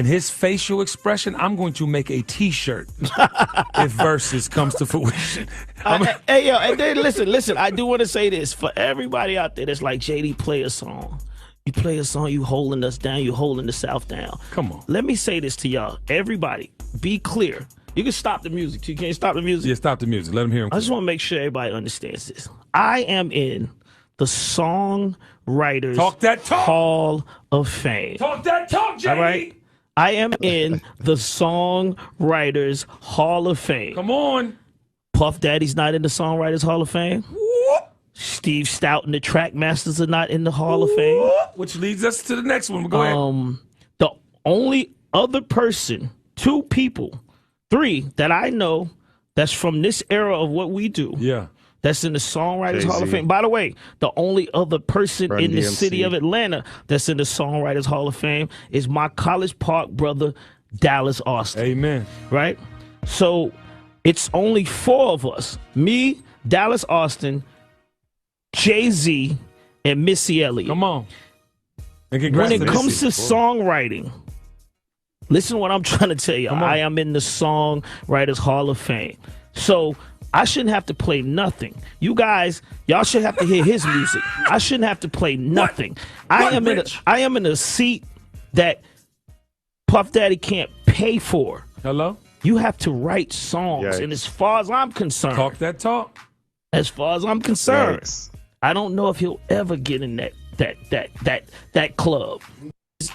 and his facial expression, I'm going to make a T-shirt if Versus comes to fruition. Hey, yo, and then listen. I do want to say this for everybody out there that's like, JD, play a song. You play a song, you holding us down, you holding the South down. Come on. Let me say this to y'all. Everybody, be clear. You can stop the music. You can't stop the music. Yeah, stop the music. Let him hear him. I just want to make sure everybody understands this. I am in the Songwriters Hall of Fame. Talk that talk, JD. All right? I am in the Songwriters Hall of Fame. Come on. Puff Daddy's not in the Songwriters Hall of Fame. Whoop. Steve Stout and the Trackmasters are not in the Hall of Fame. Which leads us to the next one. Go ahead. The only other person, 2 people, 3 that I know that's from this era of what we do. Yeah. That's in the Songwriters Jay-Z. Hall of Fame. By the way, the only other person Run in the DMC. city of Atlanta that's in the Songwriters Hall of Fame is my College Park brother, Dallas Austin. Amen. Right? So it's only 4 of us. Me, Dallas Austin, Jay-Z, and Missy Elliott. Come on. And congrats When it to comes Missy. to songwriting, listen to what I'm trying to tell you. Come on. I am in the Songwriters Hall of Fame. So I shouldn't have to play nothing. You guys, y'all should have to hear his music. I shouldn't have to play nothing. I am in a seat that Puff Daddy can't pay for. Hello? You have to write songs. Yikes. And as far as I'm concerned, Talk that talk. as far as I'm concerned, Yikes. I don't know if he'll ever get in that club.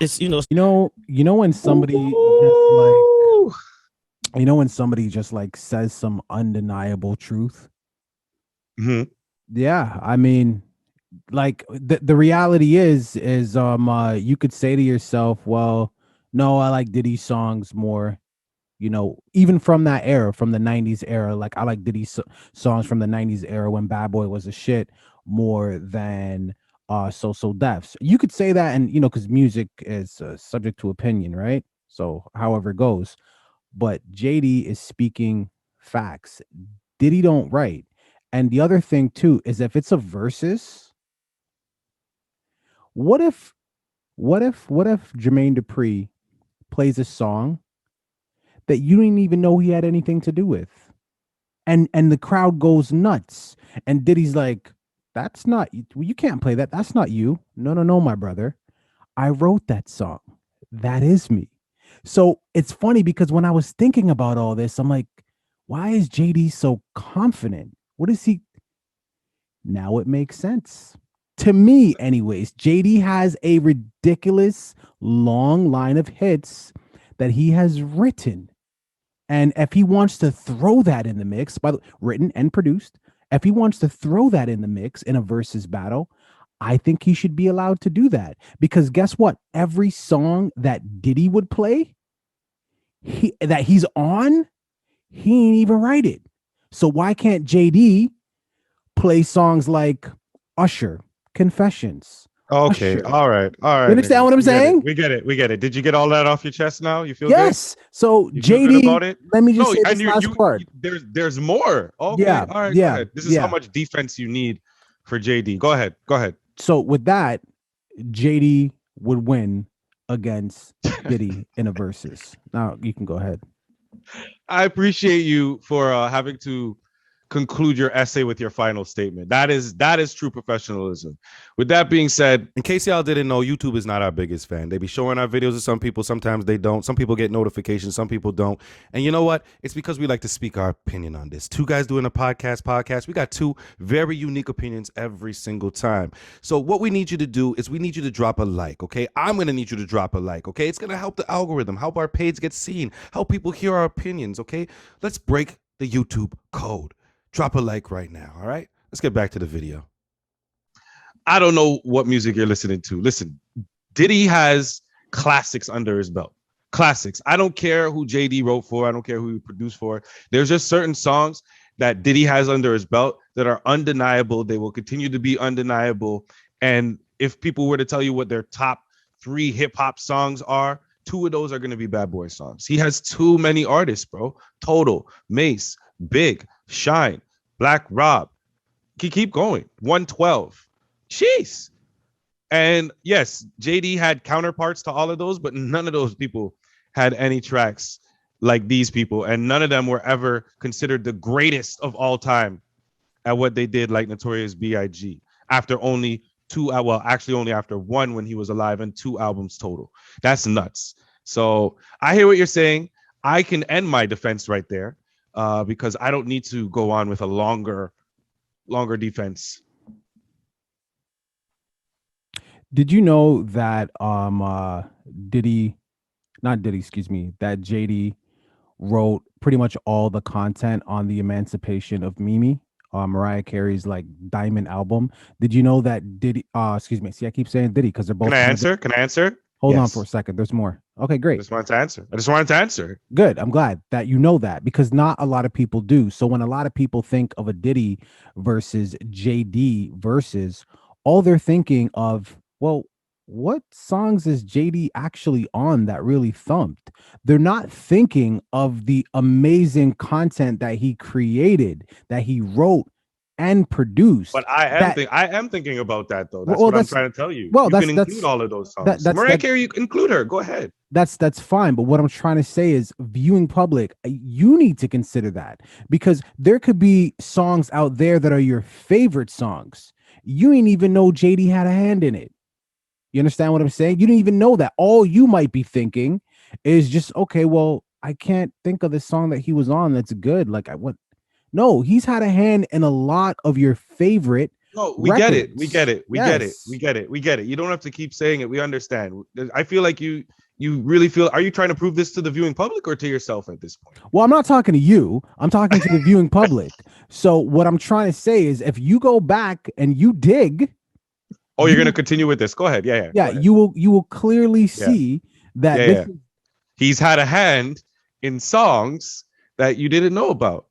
It's You know when somebody just like says some undeniable truth. hmm Yeah, I mean, like the reality is you could say to yourself, well, no, I like Diddy's songs more. You know, even from that era, from the 90s era, like I like Diddy's songs from the 90s era when Bad Boy was a shit more than So Def's. You could say that, and because music is subject to opinion, right? So however it goes. But JD is speaking facts. Diddy don't write. And the other thing too is if it's a versus, what if Jermaine Dupri plays a song that you didn't even know he had anything to do with, and the crowd goes nuts, and Diddy's like, "That's not you can't play that. That's not you. No, my brother. I wrote that song. That is me." So it's funny because when I was thinking about all this, I'm like, why is JD so confident? What is he? Now it makes sense. To me, anyways, JD has a ridiculous long line of hits that he has written. And if he wants to throw that in the mix, written and produced, if he wants to throw that in the mix in a versus battle, I think he should be allowed to do that. Because guess what? Every song that Diddy would play, that he's on, he ain't even write it. So why can't JD play songs like Usher, Confessions? Okay. Usher. All right. You understand what I'm saying? We get it. Did you get all that off your chest now? You feel Yes. good? So You feel good about JD, it? let me just No, say and this last part. there's more. Okay. Yeah, All right. yeah, Go ahead. This is yeah. how much defense you need for JD. Go ahead. So with that, JD would win against Diddy in a versus. Now you can go ahead. I appreciate you for having to conclude your essay with your final statement. That is true professionalism. With that being said, In case y'all didn't know, YouTube is not our biggest fan. They be showing our videos to some people. Sometimes they don't. Some people get notifications. Some people don't. And you know what? It's because we like to speak our opinion on this. 2 guys doing a podcast. We got 2 very unique opinions every single time. So what we need you to do is we need you to drop a like, okay? I'm going to need you to drop a like, okay? It's going to help the algorithm, help our page get seen, help people hear our opinions, okay? Let's break the YouTube code. Drop a like right now, all right? Let's get back to the video. I don't know what music you're listening to. Listen, Diddy has classics under his belt. Classics. I don't care who JD wrote for. I don't care who he produced for. There's just certain songs that Diddy has under his belt that are undeniable. They will continue to be undeniable. And if people were to tell you what their top 3 hip hop songs are, 2 of those are going to be Bad Boy songs. He has too many artists, bro. Total, Mace, Big, Shine, Black Rob. Keep going. 112. Jeez. And yes, JD had counterparts to all of those, but none of those people had any tracks like these people, and none of them were ever considered the greatest of all time at what they did, like Notorious B.I.G. after only two, well, actually only after one when he was alive and 2 albums total. That's nuts. So I hear what you're saying. I can end my defense right there because I don't need to go on with a longer defense. Did you know that Diddy, not Diddy, excuse me, that JD wrote pretty much all the content on the Emancipation of Mimi, Mariah Carey's like Diamond album? Did you know that Diddy, excuse me, see I keep saying Diddy because they're both. Can I answer? Hold on Yes. for a second. There's more. Okay, great. I just wanted to answer. Good. I'm glad that you know that because not a lot of people do. So when a lot of people think of a Diddy versus JD versus, all they're thinking of, well, what songs is JD actually on that really thumped? They're not thinking of the amazing content that he created, that he wrote and produced. But I am thinking about that though. That's Well, what I'm trying to tell you. well, You that's- can that's- include all of those songs. that's- Mariah Carey, you can include her. Go ahead. That's fine, but what I'm trying to say is viewing public, you need to consider that because there could be songs out there that are your favorite songs. You ain't even know JD had a hand in it. You understand what I'm saying? You didn't even know that. All you might be thinking is just, okay, well, I can't think of the song that he was on that's good. Like what? No, he's had a hand in a lot of your favorite. No, we get it. records. We get it. We get it. Yes. We get it. We get it. You don't have to keep saying it. We understand. I feel like you really feel. Are you trying to prove this to the viewing public or to yourself at this point? Well, I'm not talking to you. I'm talking to the viewing public. So what I'm trying to say is if you go back and you dig, Oh, you're gonna continue with this. Go ahead. Yeah. yeah, Go ahead. you will clearly see that Yeah, this yeah. He's had a hand in songs that you didn't know about.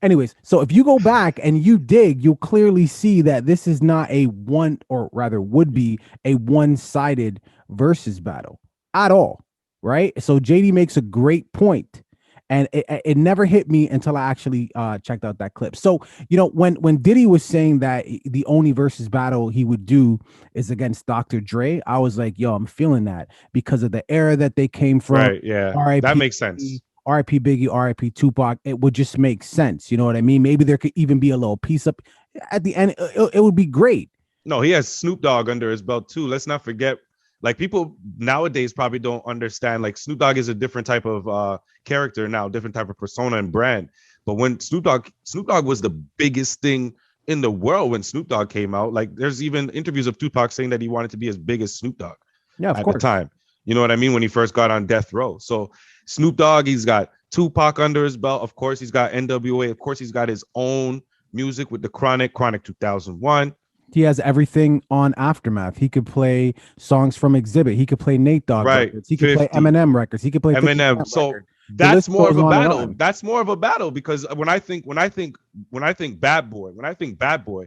anyways, so if you go back and you dig, you'll clearly see that this is not a one, or rather would be a one-sided versus battle at all, right? So JD makes a great point, and it never hit me until I actually checked out that clip. So, you know, when Diddy was saying that the only versus battle he would do is against Dr. Dre, I was like, yo, I'm feeling that because of the era that they came from. Right. Yeah. R.I.P. That makes sense. R.I.P. Biggie, R.I.P. Tupac. It would just make sense. You know what I mean? Maybe there could even be a little piece up at the end. It would be great. No, he has Snoop Dogg under his belt too. Let's not forget. Like people nowadays probably don't understand. Like Snoop Dogg is a different type of character now, different type of persona and brand. But when Snoop Dogg was the biggest thing in the world when Snoop Dogg came out. Like there's even interviews of Tupac saying that he wanted to be as big as Snoop Dogg Yeah, at the time. You know what I mean? When he first got on death row. So Snoop Dogg, he's got Tupac under his belt. Of course, he's got NWA. Of course, he's got his own music with the Chronic 2001. He has everything on Aftermath. He could play songs from Exhibit. He could play Nate Dogg Right, records. He could 50. play Eminem records. He could play 50 Eminem. Cent So record. that's list more of goes a on and battle. on. That's more of a battle because when I think Bad Boy,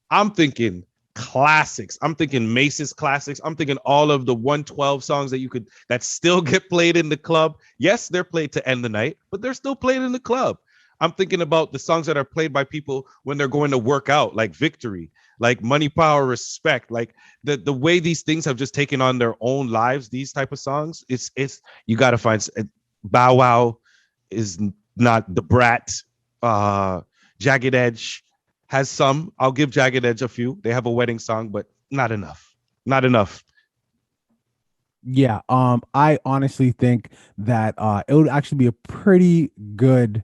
I'm thinking classics. I'm thinking Mace's classics. I'm thinking all of the 112 songs that still get played in the club. Yes, they're played to end the night, but they're still played in the club. I'm thinking about the songs that are played by people when they're going to work out, like Victory, like Money, Power, Respect, like the way these things have just taken on their own lives. These type of songs, it's you got to find. Bow Wow is not the Brat. Jagged Edge has some. I'll give Jagged Edge a few. They have a wedding song, but not enough. Not enough. Yeah, I honestly think that it would actually be a pretty good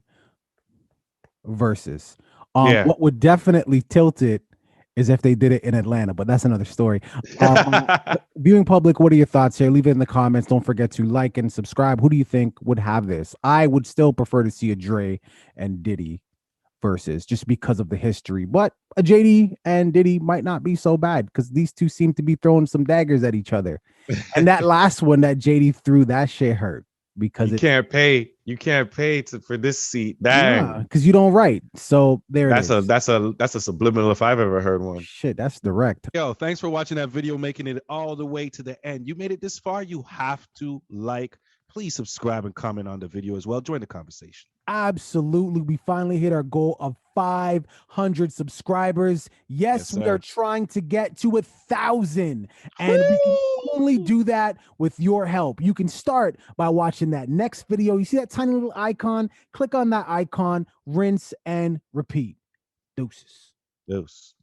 versus. Yeah. What would definitely tilt it is if they did it in Atlanta, but that's another story. Viewing public, what are your thoughts here? Leave it in the comments. Don't forget to like and subscribe. Who do you think would have this? I would still prefer to see a Dre and Diddy versus just because of the history, but a JD and Diddy might not be so bad because these two seem to be throwing some daggers at each other. And that last one that JD threw, that shit hurt because you can't pay for this seat. Dang. because you don't write. So there it is. That's a subliminal if I've ever heard one. Shit, that's direct. Yo, thanks for watching that video, making it all the way to the end. You made it this far, you have to like. Please subscribe and comment on the video as well. Join the conversation. Absolutely. We finally hit our goal of 500 subscribers. Yes, Yes, we sir. are trying to get to 1,000. And we can only do that with your help. You can start by watching that next video. You see that tiny little icon? Click on that icon, rinse and repeat. Deuces. Deuce.